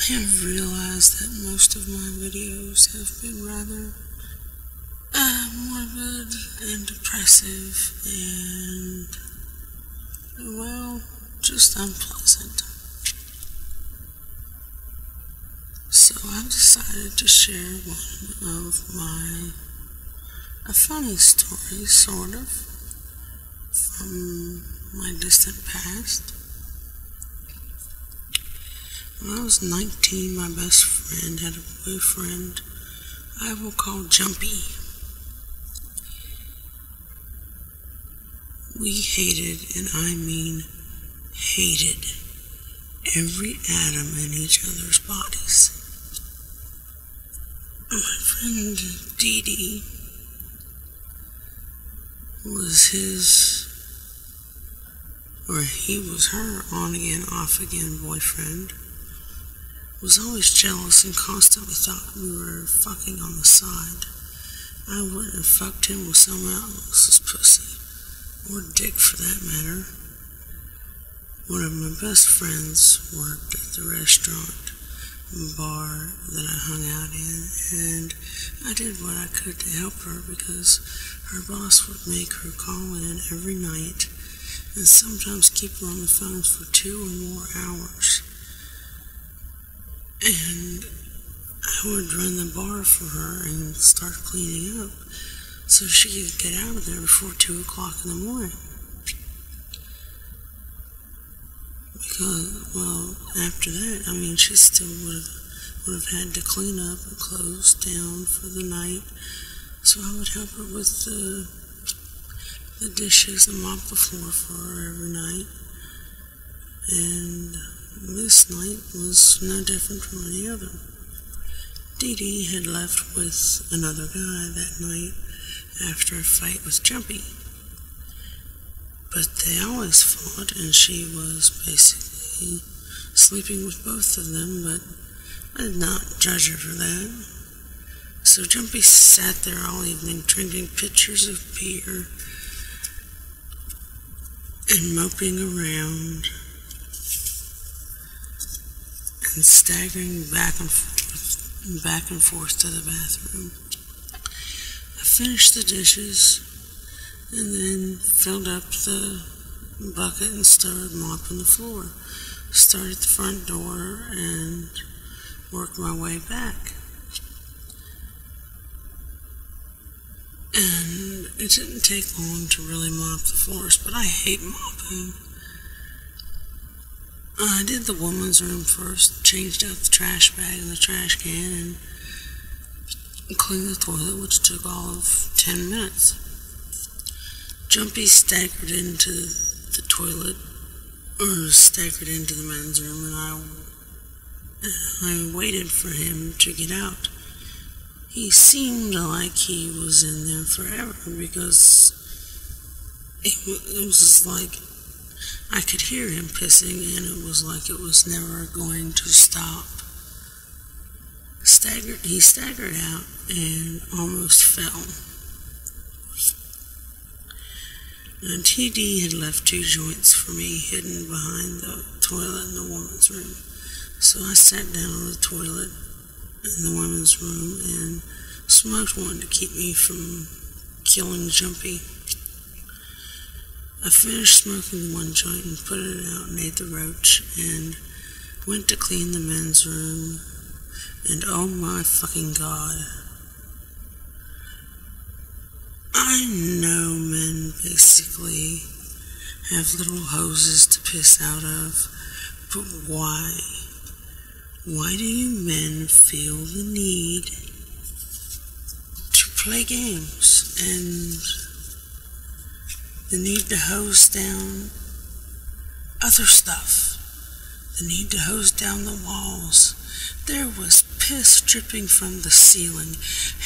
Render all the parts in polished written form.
I have realized that most of my videos have been rather morbid and depressive and, well, just unpleasant. So I decided to share one of a funny story, sort of, from my distant past. When I was 19, my best friend had a boyfriend I will call Jumpy. We hated, and I mean hated, every atom in each other's bodies. My friend Dee Dee was he was her on-again, off-again boyfriend. Was always jealous and constantly thought we were fucking on the side. I wouldn't have fucked him with someone else's pussy, or dick for that matter. One of my best friends worked at the restaurant and bar that I hung out in, and I did what I could to help her because her boss would make her call in every night and sometimes keep her on the phone for 2 or more hours. And I would run the bar for her and start cleaning up so she could get out of there before 2 o'clock in the morning. Because, well, after that, she still would have had to clean up and close down for the night. So I would help her with the dishes and mop the floor for her every night. And this night was no different from any other. Dee Dee had left with another guy that night after a fight with Jumpy. But they always fought, and she was basically sleeping with both of them, but I did not judge her for that. So Jumpy sat there all evening drinking pitchers of beer and moping around and staggering back and forth to the bathroom. I finished the dishes and then filled up the bucket and started mopping the floor. Started at the front door and worked my way back. And it didn't take long to really mop the floors, but I hate mopping. I did the woman's room first, changed out the trash bag and the trash can, and cleaned the toilet, which took all of 10 minutes. Jumpy staggered into the toilet, or staggered into the men's room, and I waited for him to get out. He seemed like he was in there forever because it was like I could hear him pissing, and it was like it was never going to stop. He staggered out and almost fell. And TD had left 2 joints for me hidden behind the toilet in the woman's room. So I sat down on the toilet in the women's room and smoked one to keep me from killing Jumpy. I finished smoking one joint and put it out and ate the roach and went to clean the men's room, and oh my fucking god. I know men basically have little hoses to piss out of, but why? Why do you men feel the need to play games and the need to hose down other stuff? The need to hose down the walls. There was piss dripping from the ceiling.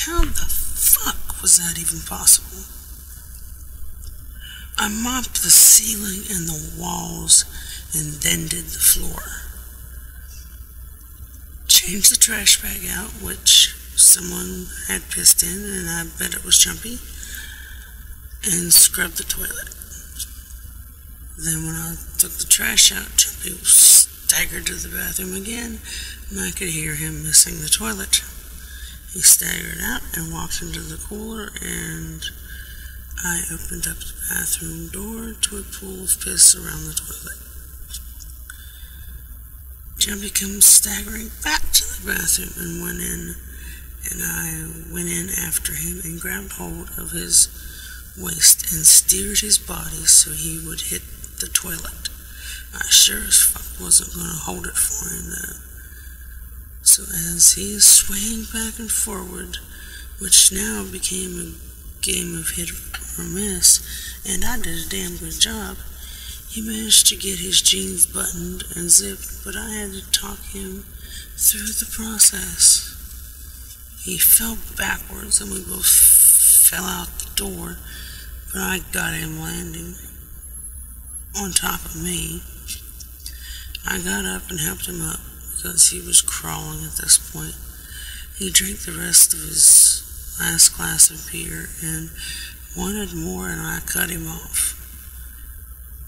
How the fuck was that even possible? I mopped the ceiling and the walls and then did the floor. Changed the trash bag out, which someone had pissed in, and I bet it was Jumpy, and scrubbed the toilet. Then when I took the trash out, Jumpy was staggered to the bathroom again, and I could hear him missing the toilet. He staggered out and walked into the cooler, and I opened up the bathroom door to a pool of piss around the toilet. Jumpy comes staggering back to the bathroom and went in, and I went in after him and grabbed hold of his waist and steered his body so he would hit the toilet. I sure as fuck wasn't going to hold it for him though. So as he is swaying back and forward, which now became a game of hit or miss, and I did a damn good job, he managed to get his jeans buttoned and zipped, but I had to talk him through the process. He fell backwards and we both fell out the door, but I got him landing on top of me. I got up and helped him up because he was crawling at this point. He drank the rest of his last glass of beer and wanted more, and I cut him off.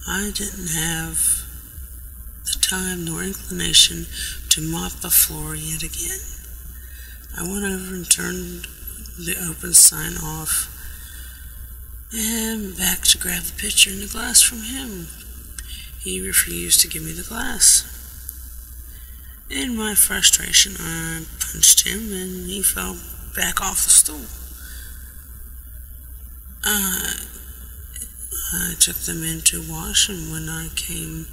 I didn't have the time nor inclination to mop the floor yet again. I went over and turned the open sign off and back to grab the pitcher and the glass from him. He refused to give me the glass. In my frustration, I punched him and he fell back off the stool. I took them in to wash, and when I came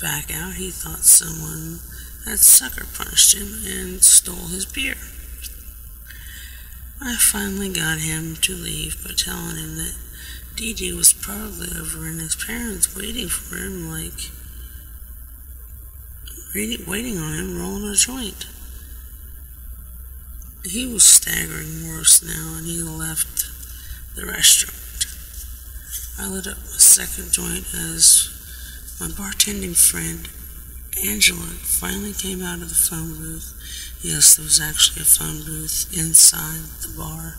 back out, he thought someone had sucker punched him and stole his beer. I finally got him to leave by telling him that Dee Dee was probably over in his parents waiting for him, like waiting on him rolling a joint. He was staggering worse now, and he left the restaurant. I lit up my second joint as my bartending friend Angela finally came out of the phone booth. Yes, there was actually a phone booth inside the bar.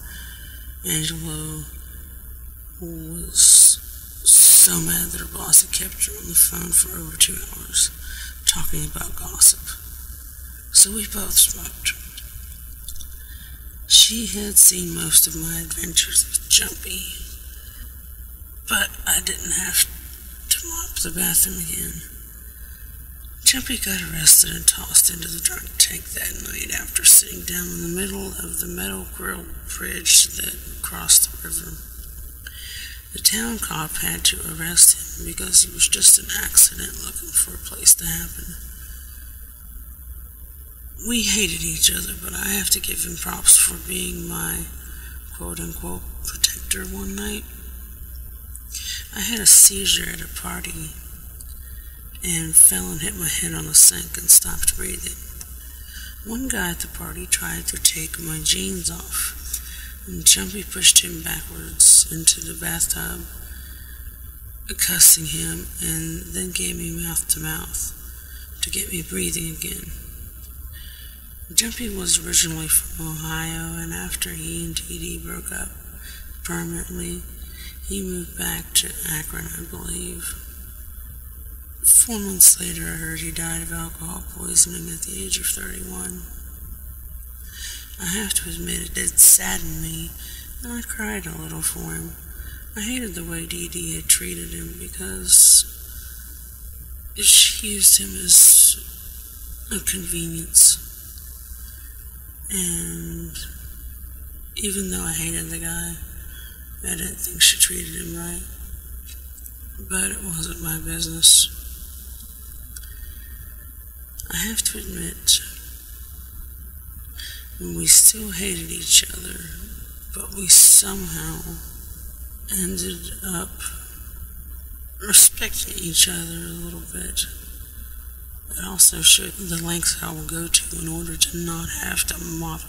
Angela was so mad that her boss had kept her on the phone for over 2 hours talking about gossip. So we both smoked. She had seen most of my adventures with Jumpy, but I didn't have to mop the bathroom again. Jumpy got arrested and tossed into the drunk tank that night after sitting down in the middle of the metal grill bridge that crossed the river. The town cop had to arrest him because he was just an accident looking for a place to happen. We hated each other, but I have to give him props for being my quote-unquote protector one night. I had a seizure at a party and fell and hit my head on the sink and stopped breathing. One guy at the party tried to take my jeans off, and Jumpy pushed him backwards into the bathtub, cussing him, and then gave me mouth to mouth to get me breathing again. Jumpy was originally from Ohio, and after he and Dee Dee broke up permanently, he moved back to Akron, I believe. 4 months later, I heard he died of alcohol poisoning at the age of 31. I have to admit, it did sadden me, and I cried a little for him. I hated the way Dee Dee had treated him because she used him as a convenience. And even though I hated the guy, I didn't think she treated him right. But it wasn't my business. I have to admit, we still hated each other, but we somehow ended up respecting each other a little bit. It also showed the lengths I will go to in order to not have to mop